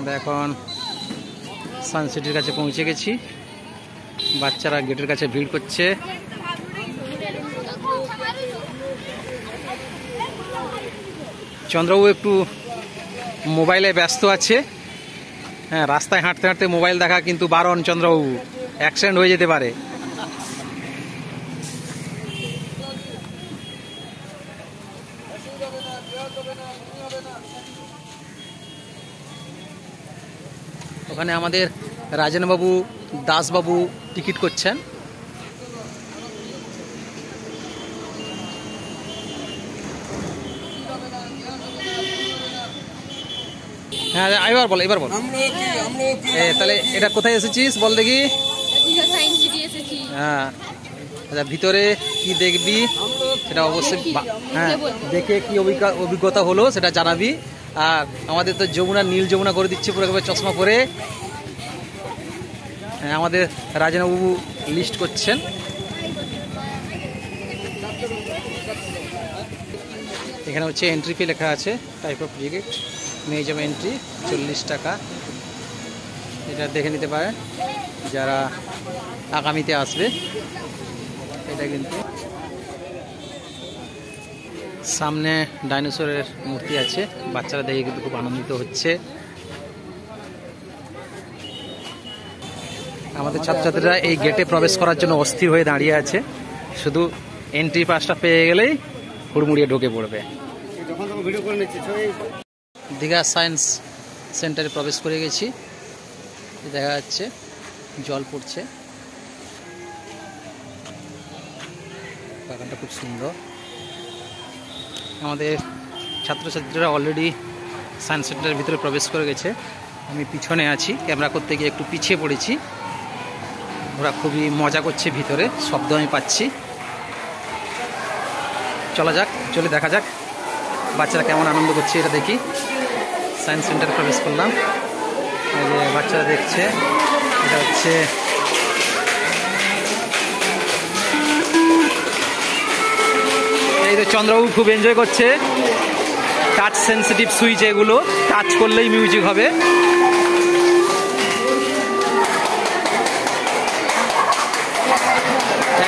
আমরা এখন সানসিটির কাছে পৌঁছে গেছি। বাচ্চারা গেটের কাছে ভিড় করছে। চন্দ্রবাবু একটু মোবাইলে ব্যস্ত আছে। হ্যাঁ, রাস্তায় হাঁটতে হাঁটতে মোবাইল দেখা কিন্তু বারণ চন্দ্রবাবু, অ্যাক্সিডেন্ট হয়ে যেতে পারে। ওখানে আমাদের রাজেনবাবু, দাসবাবু টিকিট করছেন। হ্যাঁ, এবার বল। তাহলে এটা কোথায় এসেছিস বল দেখি। হ্যাঁ, আচ্ছা, ভিতরে কি দেখবি সেটা অবশ্যই হ্যাঁ দেখে কি অভিজ্ঞতা হলো সেটা জানাবি। আর আমাদের তো যমুনা, নীল যমুনা করে দিচ্ছে পুরো একেবারে চশমা পরে। হ্যাঁ, আমাদের রাজেনবাবু লিস্ট করছেন। এখানে হচ্ছে এন্ট্রি ফি লেখা আছে, type of ticket, museum entry 40 টাকা। এটা দেখে নিতে পারে যারা আগামীতে আসবে। এটা কিন্তু সামনে ডাইনোসরের মূর্তি আছে, বাচ্চারা দেখে কিন্তু খুব আনন্দিত হচ্ছে। আমাদের ছাত্রছাত্রীরা এই গেটে প্রবেশ করার জন্য অস্থির হয়ে দাঁড়িয়ে আছে, শুধু এন্ট্রি পাসটা পেয়ে গেলেই হুড়মুড়িয়ে ঢুকে পড়বে। দীঘা সায়েন্স সেন্টারে প্রবেশ করে গেছি। দেখা যাচ্ছে জল পড়ছে, বাগানটা খুব সুন্দর। আমাদের ছাত্রছাত্রীরা অলরেডি সায়েন্স সেন্টারের ভিতরে প্রবেশ করে গেছে। আমি পিছনে আছি, ক্যামেরা করতে গিয়ে একটু পিছিয়ে পড়েছি। ওরা খুবই মজা করছে, ভিতরে শব্দ আমি পাচ্ছি। চলা যাক, চলে দেখা যাক বাচ্চারা কেমন আনন্দ করছে। এটা দেখি। সায়েন্স সেন্টারে প্রবেশ করলাম, এই যে বাচ্চারা দেখছে। এটা হচ্ছে এই তো চন্দ্রবাবু খুব এনজয় করছে। টাচ সেন্সিটিভ সুইচ, এগুলো টাচ করলেই মিউজিক হবে।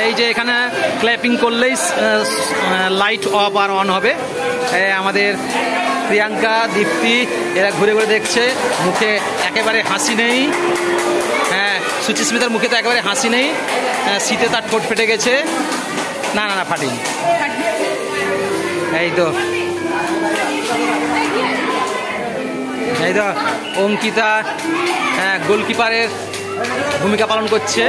এই যে এখানে ক্ল্যাপিং করলেই লাইট অফ আর অন হবে। আমাদের প্রিয়াঙ্কা, দীপ্তি এরা ঘুরে ঘুরে দেখছে, মুখে একেবারে হাসি নেই। হ্যাঁ, সুচিস্মিতার মুখে তো একেবারে হাসি নেই। শীতে তার ঠোঁট ফেটে গেছে। না না না, ফাটেনি। এই তো অঙ্কিতা গোলকিপারের ভূমিকা পালন করছে।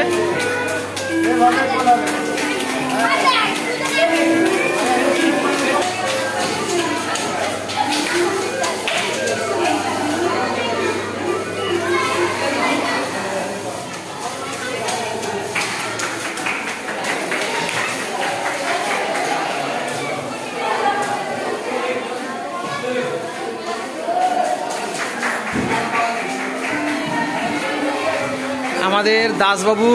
আমাদের দাসবাবু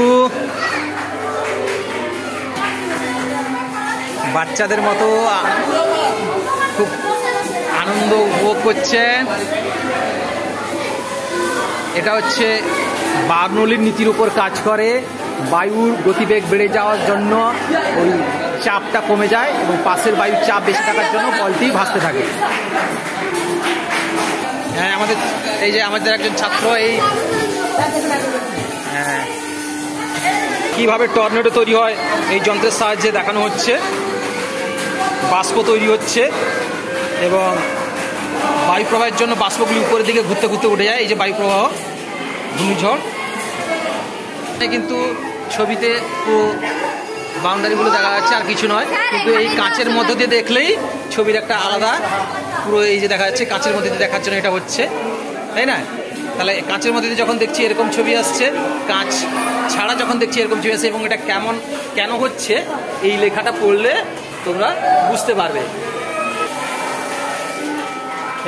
বাচ্চাদের মতো খুব আনন্দ উপভোগ করছেন। এটা হচ্ছে বার্নৌলির নীতির উপর কাজ করে। বায়ুর গতিবেগ বেড়ে যাওয়ার জন্য ওই চাপটা কমে যায় এবং পাশের বায়ুর চাপ বেশি থাকার জন্য বলটি ভাসতে থাকে। হ্যাঁ, আমাদের এই যে আমাদের একজন ছাত্র এই কিভাবে টর্নেডো তৈরি হয় এই যন্ত্রের সাহায্যে দেখানো হচ্ছে। বাষ্প তৈরি হচ্ছে এবং বায়ু প্রবাহের জন্য বাষ্পগুলি উপরের দিকে ঘুরতে ঘুরতে উঠে যায়। এই যে বায়ু প্রবাহ, ঘূর্ণিঝড়। কিন্তু ছবিতে পুরো বাউন্ডারিগুলো দেখা যাচ্ছে, আর কিছু নয়। কিন্তু এই কাঁচের মধ্য দিয়ে দেখলেই ছবির একটা আলাদা পুরো এই যে দেখা যাচ্ছে, কাঁচের মধ্যে দিয়ে দেখার জন্য এটা হচ্ছে, তাই না? তাহলে কাঁচের মধ্যে দিয়ে যখন দেখছি এরকম ছবি আসছে, কাঁচ ছাড়া যখন দেখছি এরকম ছবি আসছে, এবং এটা কেন হচ্ছে এই লেখাটা পড়লে তোমরা বুঝতে পারবে।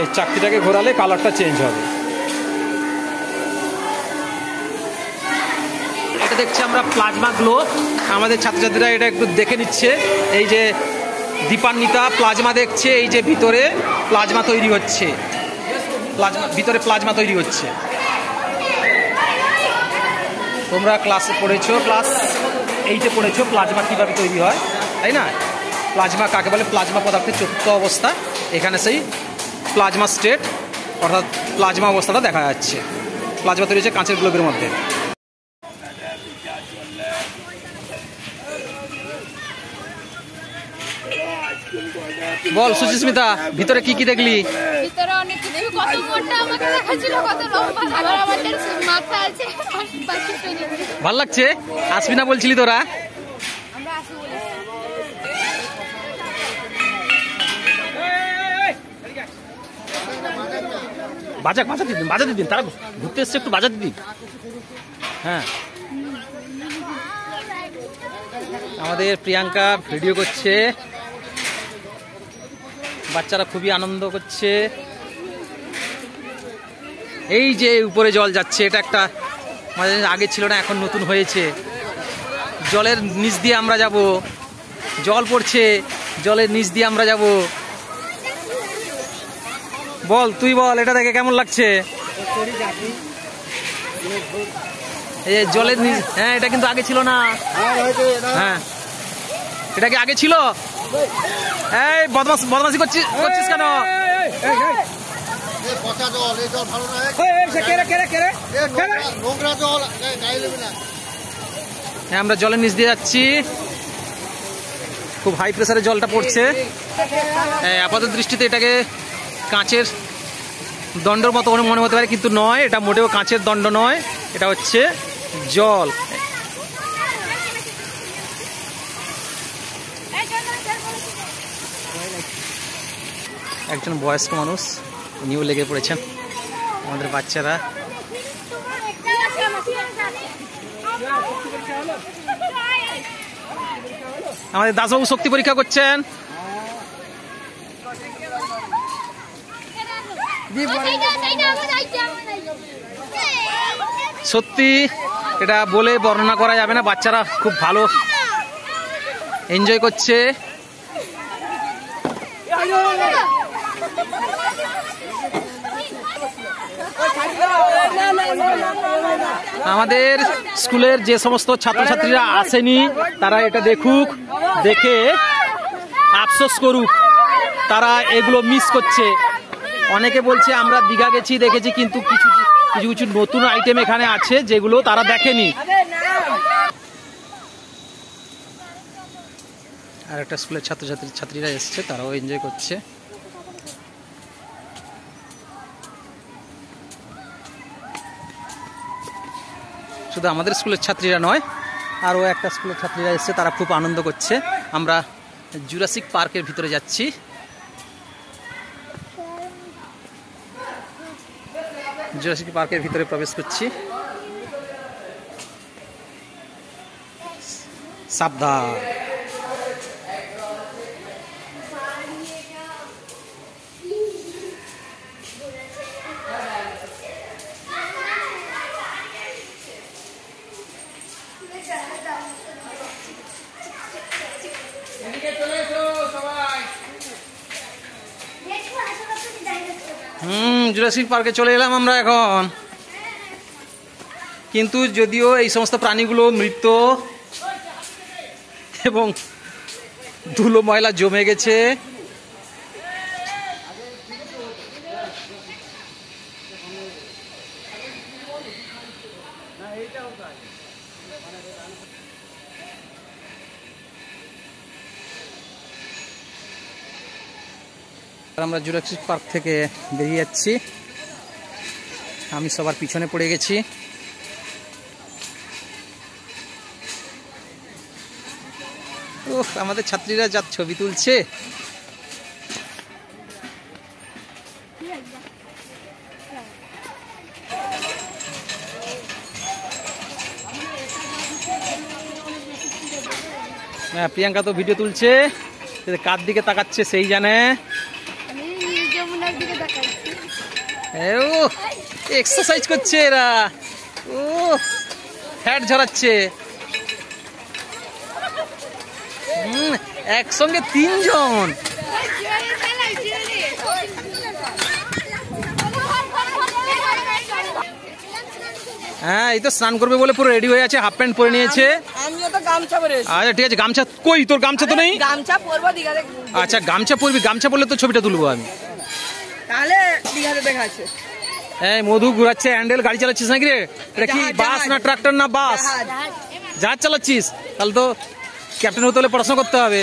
এই চাকতিটাকে ঘোরালে কালারটা চেঞ্জ হবে। এটা দেখছি আমরা প্লাজমা গ্লো। আমাদের ছাত্রছাত্রীরা এটা একটু দেখে নিচ্ছে। এই যে দীপান্বিতা প্লাজমা দেখছে, এই যে ভিতরে প্লাজমা তৈরি হচ্ছে। প্লাজমা, ভিতরে প্লাজমা তৈরি হচ্ছে। তোমরা ক্লাসে পড়েছো, ক্লাস 8-এ পড়েছো প্লাজমা কীভাবে তৈরি হয়, তাই না? প্লাজমা কাকে বলে? প্লাজমা পদার্থের চতুর্থ অবস্থা। এখানে সেই প্লাজমা স্টেট অর্থাৎ প্লাজমা অবস্থাটা দেখা যাচ্ছে। প্লাজমা তৈরি হচ্ছে কাঁচের গ্লোবের মধ্যে। বল সুচিস্মিতা, ভিতরে কি কি দেখলি? ভিতরে অনেক কিছু, কত মোটা আমাকে দেখাচ্ছিল, কত লম্বা, আবার আমাদের মাথা আছে, ভাল লাগছে। আসবি না বলছিলি তোরা? আমরা আসি বলেছি। বাজাতে দিন, তারা ঘুরতে এসছে, একটু বাজাতে দিন। হ্যাঁ, আমাদের প্রিয়াঙ্কা ভিডিও করছে, বাচ্চারা খুবই আনন্দ করছে। এই যে উপরে জল যাচ্ছে, এটা একটা আগে ছিল না, এখন নতুন হয়েছে। জলের নিচ দিয়ে আমরা যাব, জল পড়ছে, জলের নিচ দিয়ে আমরা যাব। বল, তুই বল, এটা দেখে কেমন লাগছে? এই জলের নিচ, হ্যাঁ এটা কিন্তু আগে ছিল না। হ্যাঁ, এটা কি আগে ছিল? এই বদমাশি করছিস কেন? হ্যাঁ, আমরা জলের নিচ দিয়ে যাচ্ছি, খুব হাই প্রেসারে জলটা পড়ছে। আপাতত দৃষ্টিতে এটাকে কাঁচের দণ্ডের মতো মনে হতে পারে, কিন্তু নয়, এটা মোটেও কাঁচের দণ্ড নয়, এটা হচ্ছে জল। একজন বয়স্ক মানুষ, উনিও লেগে পড়েছেন। আমাদের বাচ্চারা আমাদের দাসবাবু শক্তি পরীক্ষা করছেন। সত্যি এটা বলে বর্ণনা করা যাবে না, বাচ্চারা খুব ভালো এনজয় করছে। আমাদের স্কুলের যে সমস্ত ছাত্রছাত্রীরা আসেনি তারা এটা দেখুক, দেখে আফসোস করুক, তারা এগুলো মিস করছে। অনেকে বলছে আমরা দীঘা গেছি, দেখেছি, কিন্তু কিছু কিছু নতুন আইটেম এখানে আছে যেগুলো তারা দেখেনি। আর একটা স্কুলের ছাত্রীরা এসছে, তারাও এনজয় করছে। শুধু আমাদের স্কুলের ছাত্রীরা নয়, আরও একটা স্কুলের ছাত্রীরা এসছে, তারা খুব আনন্দ করছে। আমরা জুরাসিক পার্কের ভিতরে যাচ্ছি। জুরাসিক পার্কের ভিতরে প্রবেশ করছি। সাবধান। জুরাসিক পার্কে চলে এলাম আমরা এখন। কিন্তু যদিও এই সমস্ত প্রাণীগুলো মৃত এবং ধুলো ময়লা জমে গেছে, আমরা জুরাসিক পার্ক থেকে বেরিয়ে যাচ্ছি। আমি সবার পিছনে পড়ে গেছি। আমাদের ছাত্রীরা যা ছবি তুলছে, প্রিয়াঙ্কা তো ভিডিও তুলছে, কার দিকে তাকাচ্ছে সেই জানে। এক্সারসাইজ করছে এরা, ও ফ্যাট ঝরাচ্ছে। একসঙ্গে 3 জন। হ্যাঁ এই তো স্নান করবে বলে পুরো রেডি হয়ে আছে, হাফ প্যান্ট পরে নিয়েছে। আমিও তো গামছা পরে এসেছি। আচ্ছা ঠিক আছে, গামছা কই তোর? গামছা তো নেই। গামছা পরবো দীঘাতে। আচ্ছা গামছা পরবি, গামছা পরলে তো ছবিটা তুলবো আমি। তাহলে দীঘাতে দেখাচ্ছে। এই মধু ঘুরাচ্ছে হ্যান্ডেল, গাড়ি চালাচ্ছিস নাকি রে? এটা কি বাস না ট্রাক্টর না বাস? জাহাজ চালাচ্ছিস? তাহলে তো ক্যাপ্টেন হতে হলে পড়াশোনা করতে হবে।